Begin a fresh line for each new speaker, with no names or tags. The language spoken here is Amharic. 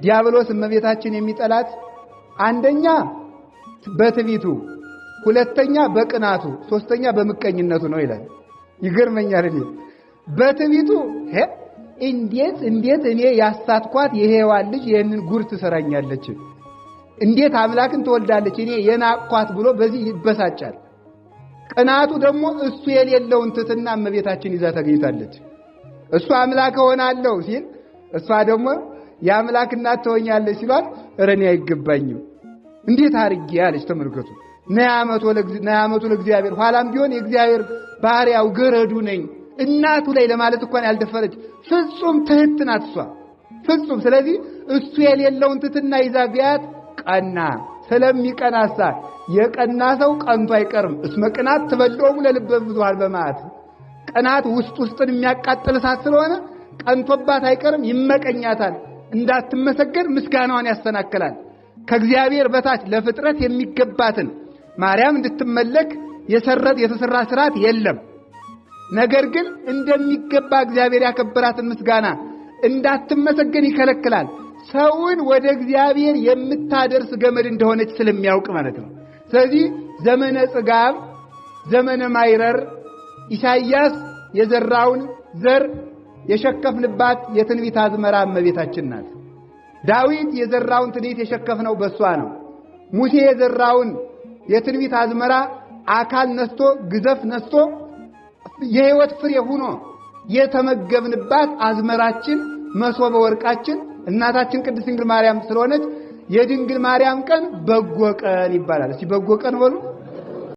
ዲያብሎስ እመቤታችን የሚጠላት አንደኛ በትዕቢቱ፣ ሁለተኛ በቅናቱ፣ ሶስተኛ በምቀኝነቱ ነው ይላል። ይገርመኛል። በትዕቢቱ እንዴት እኔ ያሳትኳት የሔዋን ልጅ ይህንን ጉር ትሰራኛለች? እንዴት አምላክን ትወልዳለች እኔ የናቅኳት ብሎ በዚህ ይበሳጫል። ቅናቱ ደግሞ እሱ የሌለውን ትሕትና እመቤታችን ይዛ ተገኝታለች። እሱ አምላክ ሆናለሁ ሲል እሷ ደግሞ የአምላክ እናት ትሆኛለች ሲሏት እኔ አይገባኝም እንዴት አርጌ አለች። ተመልከቱ። ነያመቱ ለእግዚአብሔር ኋላም ቢሆን የእግዚአብሔር ባሪያው ገረዱ ነኝ እናቱ ላይ ለማለት እንኳን ያልደፈረች ፍጹም ትሕት ናት እሷ ፍጹም። ስለዚህ እሱ የሌለውን ትሕትና ይዛ ቢያት ቀና። ስለሚቀናሳ የቀና ሰው ቀንቶ አይቀርም። እስመ ቅናት ትበልዖሙ ለልበ ብዙኃን በመዓት። ቅናት ውስጥን የሚያቃጥል እሳት ስለሆነ ቀንቶባት አይቀርም፣ ይመቀኛታል። እንዳትመሰገን ምስጋናዋን ያሰናክላል። ከእግዚአብሔር በታች ለፍጥረት የሚገባትን ማርያም እንድትመለክ የተሰራ ስርዓት የለም። ነገር ግን እንደሚገባ እግዚአብሔር ያከበራትን ምስጋና እንዳትመሰገን ይከለክላል። ሰውን ወደ እግዚአብሔር የምታደርስ ገመድ እንደሆነች ስለሚያውቅ ማለት ነው። ስለዚህ ዘመነ ጽጋብ፣ ዘመነ ማይረር ኢሳይያስ የዘራውን ዘር የሸከፍንባት የትንቢት አዝመራ እመቤታችን ናት። ዳዊት የዘራውን ትንቢት የሸከፍነው በሷ ነው። ሙሴ የዘራውን የትንቢት አዝመራ አካል ነስቶ ግዘፍ ነስቶ የሕይወት ፍሬ ሆኖ የተመገብንባት አዝመራችን መሶበ ወርቃችን እናታችን ቅድስት ድንግል ማርያም ስለሆነች የድንግል ማርያም ቀን በጎ ቀን ይባላል። እስቲ በጎ ቀን በሉ።